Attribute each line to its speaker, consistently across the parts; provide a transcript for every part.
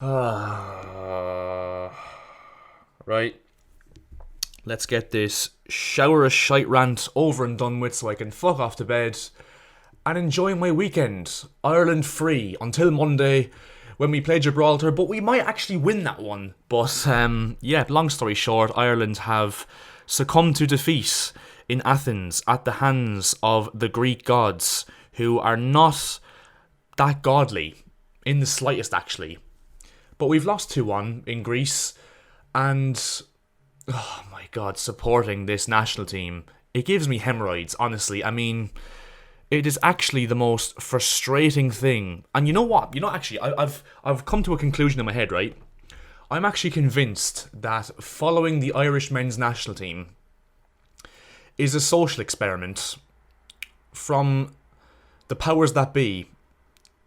Speaker 1: Right, let's get this shower of shite rant over and done with so I can fuck off to bed and enjoy my weekend. Ireland free until Monday when we play Gibraltar, but we might actually win that one. But yeah, long story short, Ireland have succumbed to defeat in Athens at the hands of the Greek gods, who are not that godly in the slightest, actually. But we've lost 2-1 in Greece, and oh my god, supporting this national team, it gives me hemorrhoids, honestly. I mean, it is actually the most frustrating thing. And you know what? Actually, I've come to a conclusion in my head, right? I'm actually convinced that following the Irish men's national team is a social experiment from the powers that be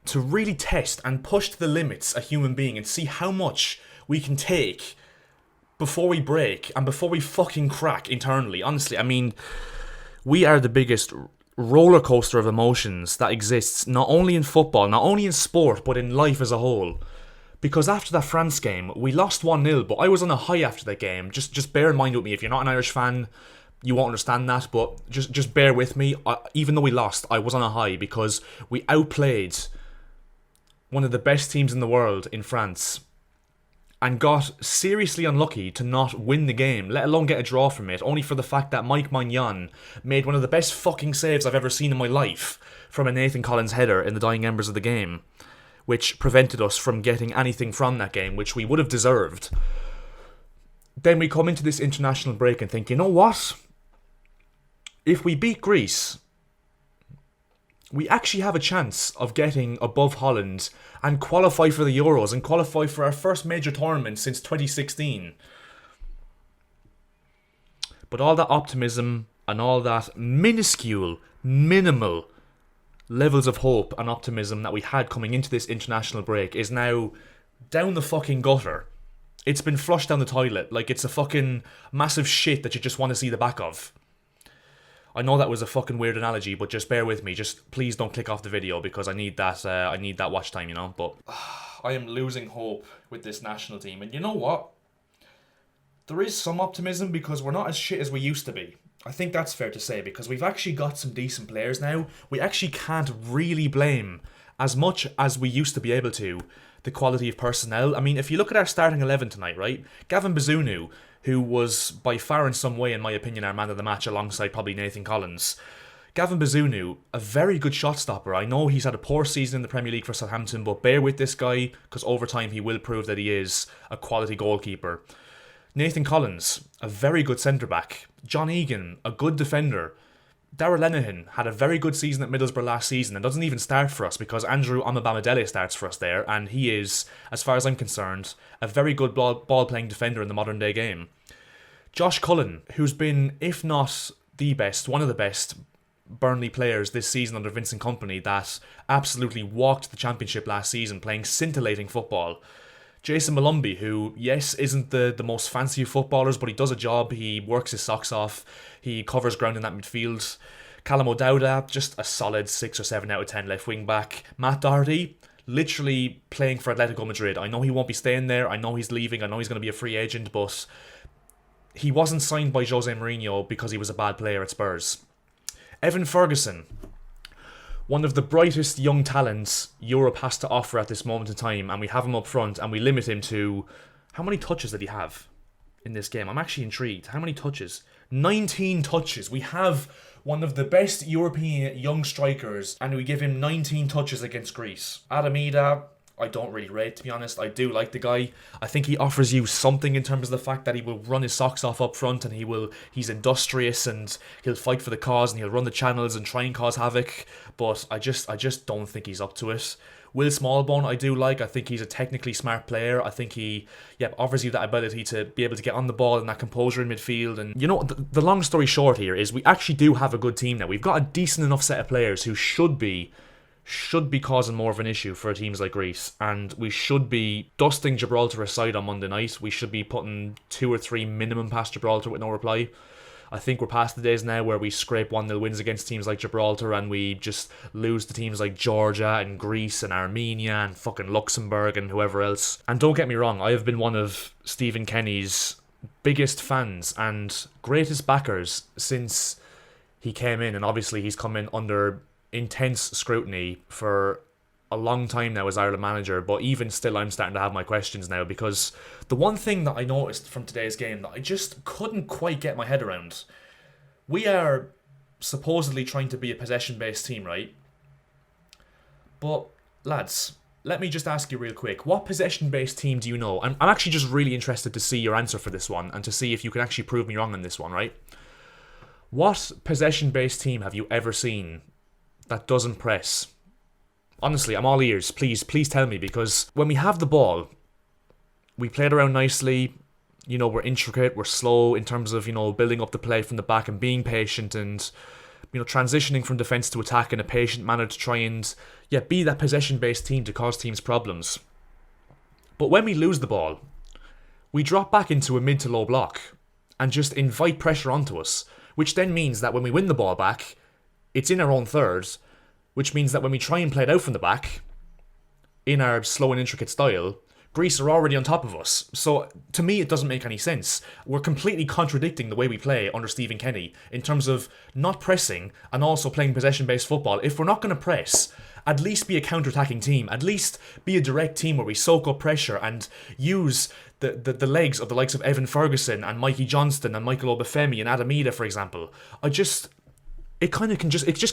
Speaker 1: to really test and push to the limits a human being and see how much we can take before we break and before we fucking crack internally. Honestly, I mean, we are the biggest roller coaster of emotions that exists not only in football, not only in sport, but in life as a whole. Because after that France game, we lost 1-0, but I was on a high after that game. Just bear in mind with me, if you're not an Irish fan, you won't understand that, but just bear with me. Even though we lost, I was on a high because we outplayed one of the best teams in the world in France and got seriously unlucky to not win the game, let alone get a draw from it, only for the fact that Mike Maignan made one of the best fucking saves I've ever seen in my life from a Nathan Collins header in the dying embers of the game, which prevented us from getting anything from that game, which we would have deserved. Then we come into this international break and think, you know what? If we beat Greece, we actually have a chance of getting above Holland and qualify for the Euros and qualify for our first major tournament since 2016. But all that optimism and all that minuscule, minimal levels of hope and optimism that we had coming into this international break is now down the fucking gutter. It's been flushed down the toilet like it's a fucking massive shit that you just want to see the back of. I know that was a fucking weird analogy, but just bear with me. Just please don't click off the video because I need that. I need that watch time, you know. But I am losing hope with this national team, and you know what? There is some optimism because we're not as shit as we used to be. I think that's fair to say because we've actually got some decent players now. We actually can't really blame as much as we used to be able to the quality of personnel. I mean, if you look at our starting 11 tonight, right? Gavin Bazunu, who was by far in some way, in my opinion, our man of the match alongside probably Nathan Collins. Gavin Bazunu, a very good shot stopper. I know he's had a poor season in the Premier League for Southampton, but bear with this guy because over time he will prove that he is a quality goalkeeper. Nathan Collins, a very good centre-back. John Egan, a good defender. Darragh Lenihan had a very good season at Middlesbrough last season and doesn't even start for us because Andrew Omobamidele starts for us there, and he is, as far as I'm concerned, a very good ball-playing defender in the modern-day game. Josh Cullen, who's been, if not the best, one of the best Burnley players this season under Vincent Kompany, that absolutely walked the championship last season playing scintillating football. Jason Malumbi, who, yes, isn't the most fancy of footballers, but he does a job, he works his socks off, he covers ground in that midfield. Callum O'Dowda, just a solid 6 or 7 out of 10 left wing back. Matt Doherty, literally playing for Atletico Madrid. I know he won't be staying there, I know he's leaving, I know he's going to be a free agent, but he wasn't signed by Jose Mourinho because he was a bad player at Spurs. Evan Ferguson, one of the brightest young talents Europe has to offer at this moment in time, and we have him up front and we limit him to... How many touches did he have in this game? I'm actually intrigued. How many touches? 19 touches. We have one of the best European young strikers and we give him 19 touches against Greece. Adam Ida, I don't really rate, to be honest. I do like the guy. I think he offers you something in terms of the fact that he will run his socks off up front and he's industrious and he'll fight for the cause and he'll run the channels and try and cause havoc. But I just don't think he's up to it. Will Smallbone, I do like. I think he's a technically smart player. I think he offers you that ability to be able to get on the ball and that composure in midfield. And you know, the long story short here is we actually do have a good team now. We've got a decent enough set of players who should be causing more of an issue for teams like Greece, and we should be dusting Gibraltar aside on Monday night. We should be putting 2 or 3 minimum past Gibraltar with no reply. I think we're past the days now where we scrape 1-0 wins against teams like Gibraltar and we just lose to teams like Georgia and Greece and Armenia and fucking Luxembourg and whoever else. And don't get me wrong, I have been one of Stephen Kenny's biggest fans and greatest backers since he came in, and obviously he's come in under intense scrutiny for a long time now as Ireland manager, but even still I'm starting to have my questions now, because the one thing that I noticed from today's game that I just couldn't quite get my head around, we are supposedly trying to be a possession-based team, right? But, lads, let me just ask you real quick, what possession-based team do you know? And I'm actually just really interested to see your answer for this one, and to see if you can actually prove me wrong on this one, right? What possession-based team have you ever seen that doesn't press? Honestly, I'm all ears. Please tell me, because when we have the ball, we play it around nicely. You know, we're intricate, we're slow in terms of, you know, building up the play from the back and being patient and, you know, transitioning from defence to attack in a patient manner to try and, be that possession-based team to cause teams problems. But when we lose the ball, we drop back into a mid to low block and just invite pressure onto us, which then means that when we win the ball back, it's in our own third, which means that when we try and play it out from the back, in our slow and intricate style, Greece are already on top of us. So, to me, it doesn't make any sense. We're completely contradicting the way we play under Stephen Kenny in terms of not pressing and also playing possession-based football. If we're not going to press, at least be a counter-attacking team. At least be a direct team where we soak up pressure and use the legs of the likes of Evan Ferguson and Mikey Johnston and Michael Obafemi and Adam Ida, for example. It just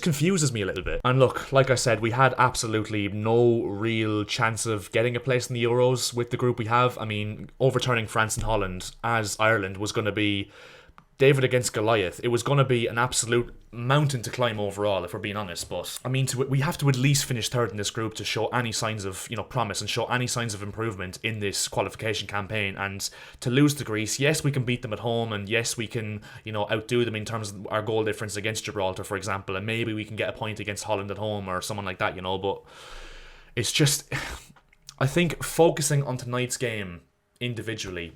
Speaker 1: confuses me a little bit. And look, like I said, we had absolutely no real chance of getting a place in the Euros with the group we have. I mean, overturning France and Holland as Ireland was going to be David against Goliath. It was going to be an absolute mountain to climb overall, if we're being honest. But I mean, we have to at least finish third in this group to show any signs of, you know, promise and show any signs of improvement in this qualification campaign. And to lose to Greece, yes, we can beat them at home, and yes, we can, you know, outdo them in terms of our goal difference against Gibraltar, for example, and maybe we can get a point against Holland at home or someone like that, you know. But it's just, I think focusing on tonight's game individually,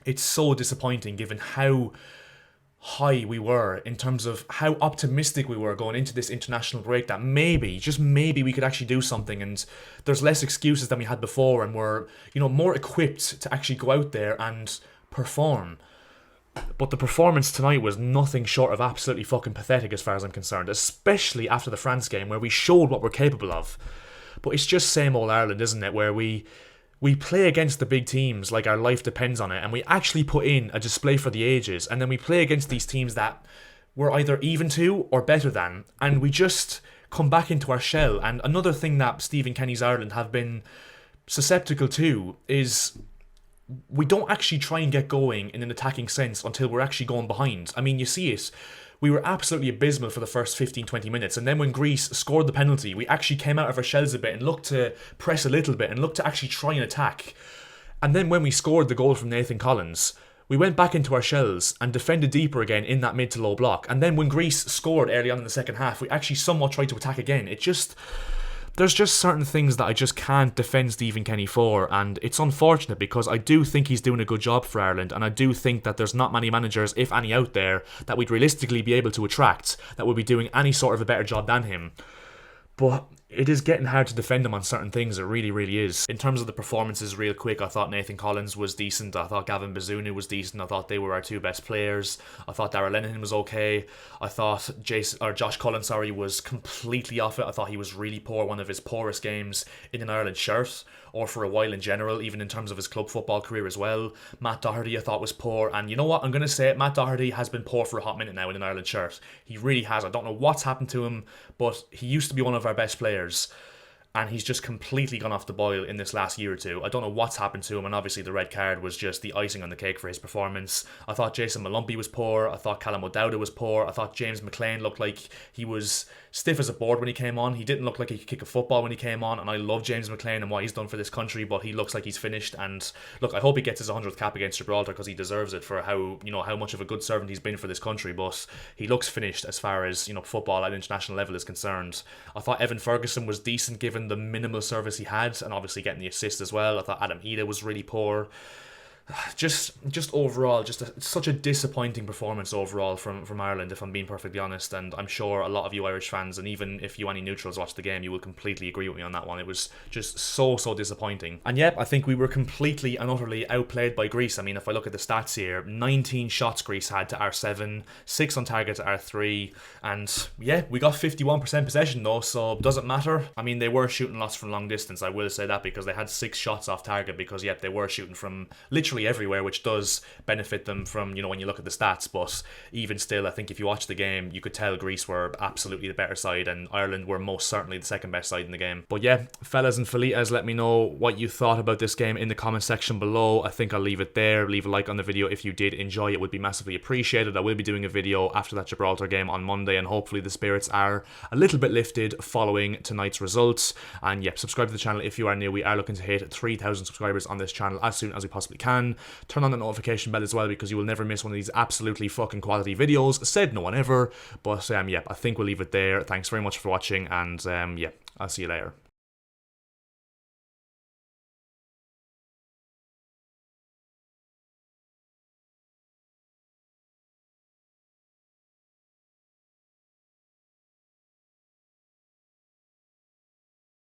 Speaker 1: it's so disappointing given how high we were in terms of how optimistic we were going into this international break that maybe, just maybe, we could actually do something, and there's less excuses than we had before, and we're, you know, more equipped to actually go out there and perform. But the performance tonight was nothing short of absolutely fucking pathetic as far as I'm concerned, especially after the France game where we showed what we're capable of. But it's just same old Ireland, isn't it, where we play against the big teams like our life depends on it, and we actually put in a display for the ages, and then we play against these teams that we're either even to or better than, and we just come back into our shell. And another thing that Stephen Kenny's Ireland have been susceptible to is we don't actually try and get going in an attacking sense until we're actually going behind. I mean, you see it. We were absolutely abysmal for the first 15-20 minutes, and then when Greece scored the penalty, we actually came out of our shells a bit and looked to press a little bit and looked to actually try and attack. And then when we scored the goal from Nathan Collins, we went back into our shells and defended deeper again in that mid to low block. And then when Greece scored early on in the second half, we actually somewhat tried to attack again. There's just certain things that I just can't defend Stephen Kenny for, and it's unfortunate because I do think he's doing a good job for Ireland, and I do think that there's not many managers, if any, out there that we'd realistically be able to attract that would be doing any sort of a better job than him. But it is getting hard to defend him on certain things, it really, really is. In terms of the performances, real quick, I thought Nathan Collins was decent, I thought Gavin Bazunu was decent, I thought they were our two best players, I thought Darragh Lenihan was okay, I thought Josh Cullen, was completely off it. I thought he was really poor, one of his poorest games in an Ireland shirt, or for a while in general, even in terms of his club football career as well. Matt Doherty I thought was poor, and you know what, I'm going to say it, Matt Doherty has been poor for a hot minute now in an Ireland shirt. He really has. I don't know what's happened to him, but he used to be one of our best players, and he's just completely gone off the boil in this last year or two. I don't know what's happened to him, and obviously the red card was just the icing on the cake for his performance. I thought Jason Malumbi was poor, I thought Callum O'Dowda was poor, I thought James McLean looked like he was stiff as a board when he came on. He didn't look like he could kick a football when he came on, and I love James McLean and what he's done for this country, but he looks like he's finished. And look, I hope he gets his 100th cap against Gibraltar because he deserves it for how much of a good servant he's been for this country, but he looks finished as far as, football at international level is concerned. I thought Evan Ferguson was decent given the minimal service he had, and obviously getting the assist as well. I thought Adam Ida was really poor. just overall, such a disappointing performance overall from Ireland, if I'm being perfectly honest. And I'm sure a lot of you Irish fans, and even if you any neutrals watch the game, you will completely agree with me on that one. It was just so disappointing. And yep, I think we were completely and utterly outplayed by Greece. I mean, if I look at the stats here, 19 shots Greece had to our 7, 6 on target to our 3, and yeah, we got 51% possession though, so it doesn't matter. I mean, they were shooting lots from long distance, I will say that, because they had 6 shots off target, because yep, they were shooting from literally everywhere, which does benefit them from, when you look at the stats. But even still, I think if you watch the game, you could tell Greece were absolutely the better side, and Ireland were most certainly the second best side in the game. But yeah, fellas and felitas, let me know what you thought about this game in the comment section below. I think I'll leave it there. Leave a like on the video if you did enjoy it, would be massively appreciated. I will be doing a video after that Gibraltar game on Monday, and hopefully the spirits are a little bit lifted following tonight's results. And yep, subscribe to the channel if you are new. We are looking to hit 3,000 subscribers on this channel as soon as we possibly can. Turn on the notification bell as well, because you will never miss one of these absolutely fucking quality videos. Said no one ever. But yeah, I think we'll leave it there. Thanks very much for watching, and yeah, I'll see you later.